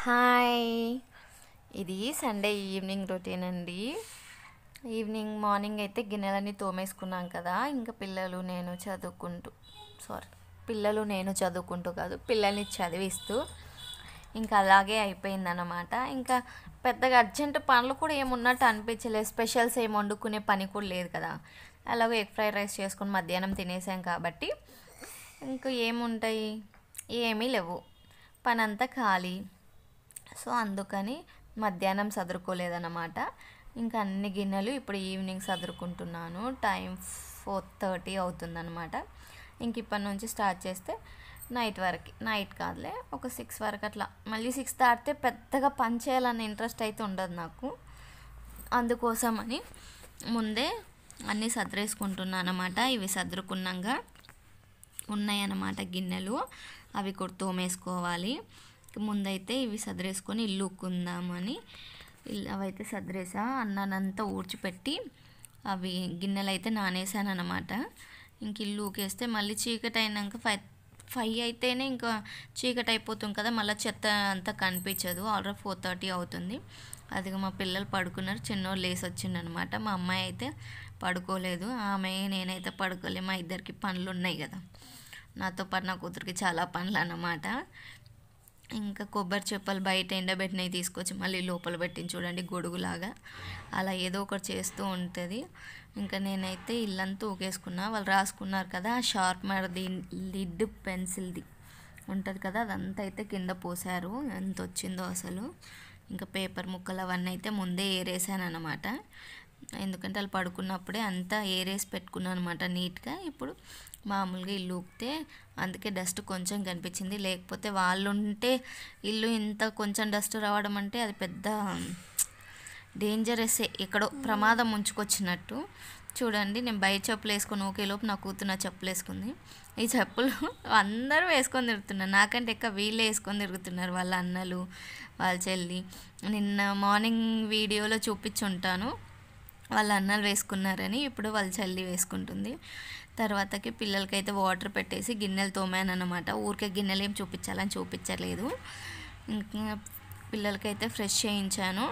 Hi. ఇది Sunday evening routine అండి. Morning అయితే గిన్నెలన్నీ తోమేసుకున్నాం కదా, ఇంకా పిల్లలు నేను చదువుకుంటూ కాదు, పిల్లల్ని చదివిస్తూ ఇంకా అలాగే అయిపోయిందన్నమాట. ఇంకా పెద్దగా అర్జెంట్ పనులు కూడా ఏమున్నట్టు అనిపించలేదు. స్పెషల్స్ ఏమి వండుకునే పని కూడా లేదు కదా, అలాగే ఎగ్ ఫ్రైడ్ రైస్ చేసుకుని మధ్యాహ్నం తినేసాం కాబట్టి ఇంకా ఏముంటాయి, ఏమీ లేవు, పని అంతా ఖాళీ. సో అందుకని మధ్యాహ్నం సదురుకోలేదన్నమాట. ఇంకా అన్ని గిన్నెలు ఇప్పుడు ఈవినింగ్ సదురుకుంటున్నాను. టైం 4:30 అవుతుందన్నమాట. ఇంక ఇప్పటి నుంచి స్టార్ట్ చేస్తే నైట్ కాదులే, ఒక 6 వరకు అట్లా. మళ్ళీ 6 దాటితే పెద్దగా పని చేయాలన్న ఇంట్రెస్ట్ అయితే ఉండదు నాకు. అందుకోసమని ముందే అన్నీ సదిరేసుకుంటున్నాను అన్నమాట. ఇవి సదురుకున్నాక ఉన్నాయన్నమాట గిన్నెలు, అవి కూడా తోమేసుకోవాలి. ముందైతే ఇవి సదిరేసుకొని ఇల్లు ఉక్కుందామని అవైతే సదిరేసా. అన్నానంతా ఊడ్చిపెట్టి అవి గిన్నెలు అయితే నానేసాను అనమాట. ఇంక ఇల్లు ఊకేస్తే మళ్ళీ చీకటి అయినాక 5 అయితేనే ఇంకా చీకటి అయిపోతుంది కదా, మళ్ళీ చెత్త అంతా కనిపించదు. ఆల్రెడీ 4:30 అవుతుంది. అదిగా మా పిల్లలు పడుకున్నారు, చిన్నోడు లేసి వచ్చిండనమాట. మా అమ్మాయి అయితే పడుకోలేదు, నేనైతే పడుకోలేదు. మా ఇద్దరికి పనులు ఉన్నాయి కదా, నాతో పాటు నా కూతురికి చాలా పనులు అన్నమాట. ఇంకా కొబ్బరి చెప్పలు బయట ఎండబెట్టినవి తీసుకొచ్చి మళ్ళీ లోపల పెట్టింది చూడండి, గొడుగులాగా. అలా ఏదో ఒకటి చేస్తూ ఉంటుంది. ఇంకా నేనైతే ఇల్లంతా ఊకేసుకున్నా. వాళ్ళు రాసుకున్నారు కదా, షార్ప్నర్ది లిడ్ పెన్సిల్ది ఉంటుంది కదా, అదంతా అయితే కింద పోసారు. ఎంత వచ్చిందో అసలు. ఇంకా పేపర్ ముక్కలు అవన్నీ అయితే ముందే ఏరేసాను అనమాట. ఎందుకంటే వాళ్ళు పడుకున్నప్పుడే అంతా ఏరేసి పెట్టుకున్నాను అనమాట నీట్గా. ఇప్పుడు మామూలుగా ఇల్లు ఊపితే అందుకే డస్ట్ కొంచెం కనిపించింది. లేకపోతే వాళ్ళు ఉంటే ఇల్లు ఇంత కొంచెం డస్ట్ రావడం అంటే అది పెద్ద డేంజరస్సే, ఎక్కడో ప్రమాదం ముంచుకొచ్చినట్టు. చూడండి, నేను బయట చెప్పులు వేసుకొని ఊకేలోపు నా కూతురు నా చెప్పులు వేసుకుంది. ఈ చెప్పులు అందరూ వేసుకొని తిరుగుతున్నారు, నాకంటే ఎక్కువ వీళ్ళే వేసుకొని తిరుగుతున్నారు, వాళ్ళ అన్నలు వాళ్ళ చెల్లి. నిన్న మార్నింగ్ వీడియోలో చూపించుంటాను వాళ్ళ అన్నలు వేసుకున్నారని. ఇప్పుడు వాళ్ళ చెల్లి వేసుకుంటుంది. తర్వాతకి పిల్లలకైతే వాటర్ పెట్టేసి గిన్నెలు తోమాను అన్నమాట. ఊరికే గిన్నెలు ఏం చూపించలేదు. ఇంకా పిల్లలకైతే ఫ్రెష్ చేయించాను.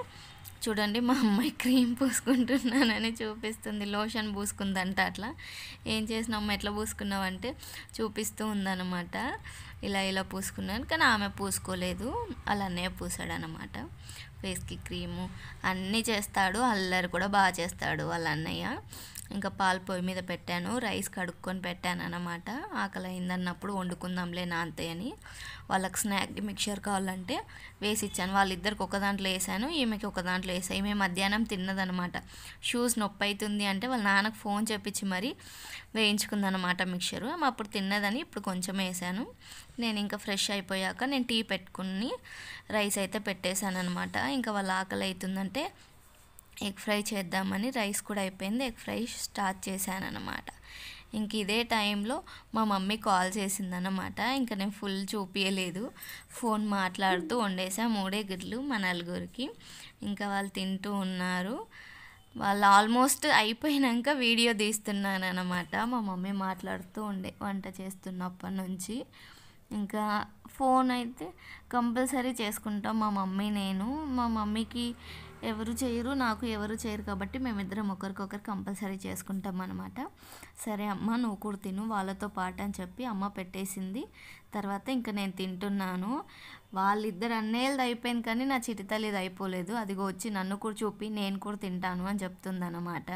చూడండి, మా అమ్మాయి క్రీమ్ పూసుకుంటున్నానని చూపిస్తుంది. లోషన్ పూసుకుందంట. అట్లా ఏం చేసిన అమ్మ ఎట్లా పూసుకున్నావు అంటే చూపిస్తూ ఉందన్నమాట. ఇలా పూసుకున్నాను, కానీ ఆమె పూసుకోలేదు, అలా అన్నయ్య పూసాడనమాట. ఫేస్కి క్రీము అన్నీ చేస్తాడు, అల్లరి కూడా బాగా చేస్తాడు వాళ్ళ అన్నయ్య. ఇంకా పాలు పొయ్యి మీద పెట్టాను, రైస్ కడుక్కొని పెట్టాను అన్నమాట. ఆకలి అయిందన్నప్పుడు వండుకుందాంలే నా అంతేని. వాళ్ళకి స్నాక్ మిక్చర్ కావాలంటే వేసి ఇచ్చాను. వాళ్ళిద్దరికి ఒక దాంట్లో వేసాను, ఈమెకి ఒక దాంట్లో వేసాను. ఈమె మధ్యాహ్నం తిన్నదనమాట. షూస్ నొప్పి అవుతుంది అంటే వాళ్ళ నాన్నకు ఫోన్ చెప్పించి మరీ వేయించుకుందనమాట మిక్చరు. అప్పుడు తిన్నదని ఇప్పుడు కొంచెం వేసాను. నేను ఇంకా ఫ్రెష్ అయిపోయాక నేను టీ పెట్టుకుని రైస్ అయితే పెట్టేశాను అనమాట. ఇంకా వాళ్ళ ఆకలి అవుతుందంటే ఎగ్ ఫ్రై చేద్దామని రైస్ కూడా అయిపోయింది, ఎగ్ ఫ్రై స్టార్ట్ చేశాను అనమాట. ఇంక ఇదే టైంలో మా మమ్మీ కాల్ చేసిందనమాట. ఇంకా నేను ఫుల్ చూపించలేదు, ఫోన్ మాట్లాడుతూ వండేసా 3 గుడ్లు మా నలుగురికి. ఇంకా వాళ్ళు తింటూ ఉన్నారు. వాళ్ళు ఆల్మోస్ట్ అయిపోయినాక వీడియో తీస్తున్నాను అనమాట. మా మమ్మీ మాట్లాడుతూ వంట చేస్తున్నప్పటి నుంచి. ఇంకా ఫోన్ అయితే కంపల్సరీ చేసుకుంటాం మా మమ్మీ నేను. మా మమ్మీకి ఎవరు చేయరు, నాకు ఎవరు చేయరు, కాబట్టి మేమిద్దరం ఒకరికొకరు కంపల్సరీ చేసుకుంటాం అనమాట. సరే అమ్మ నువ్వు కూడా తిను వాళ్ళతో పాటు అని చెప్పి అమ్మ పెట్టేసింది. తర్వాత ఇంకా నేను తింటున్నాను. వాళ్ళిద్దరు అన్నయ్యలది అయిపోయింది, కానీ నా చిటితల్లిది అయిపోలేదు. అదిగో వచ్చి నన్ను కూడా చూపి నేను కూడా తింటాను అని చెప్తుంది అనమాట.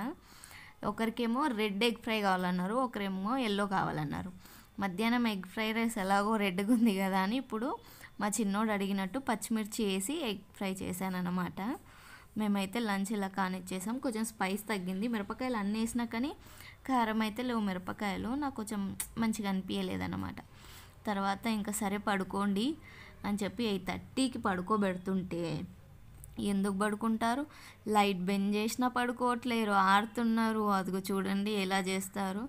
ఒకరికేమో రెడ్ ఎగ్ ఫ్రై కావాలన్నారు, ఒకరేమో ఎల్లో కావాలన్నారు. మధ్యాహ్నం ఎగ్ ఫ్రై రైస్ ఎలాగో రెడ్గా ఉంది కదా అని ఇప్పుడు మా చిన్నోడు అడిగినట్టు పచ్చిమిర్చి వేసి ఎగ్ ఫ్రై చేశాను అనమాట. మేమైతే లంచ్ ఇలా కానిచ్చేసాం. కొంచెం స్పైస్ తగ్గింది, మిరపకాయలు అన్నీ వేసినా కానీ కారం అయితే లేవు మిరపకాయలు. నాకు కొంచెం మంచిగా అనిపించలేదన్నమాట. తర్వాత ఇంకా సరే పడుకోండి అని చెప్పి 8:30కి పడుకోబెడుతుంటే ఎందుకు పడుకుంటారు, లైట్ బెండ్ చేసినా పడుకోవట్లేరు, ఆడుతున్నారు. అదిగో చూడండి ఎలా చేస్తారు,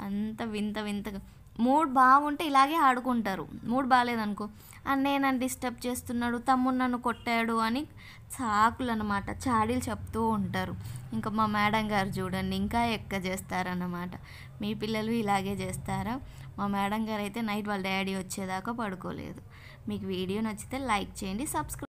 అంత వింతగా. మూడ్ బాగుంటే ఇలాగే ఆడుకుంటారు, మూడ్ బాగాలేదనుకో అన్నయ్య నన్ను డిస్టర్బ్ చేస్తున్నాడు, తమ్ముడు నన్ను కొట్టాడు అని చాకులు అనమాట, చాడీలు చెప్తూ ఉంటారు. ఇంకా మా మేడం గారు చూడండి ఇంకా చేస్తారన్నమాట. మీ పిల్లలు ఇలాగే చేస్తారా? మా మేడం గారు అయితే నైట్ వాళ్ళ డాడీ వచ్చేదాకా పడుకోలేదు. మీకు వీడియో నచ్చితే లైక్ చేయండి, సబ్స్క్రైబ్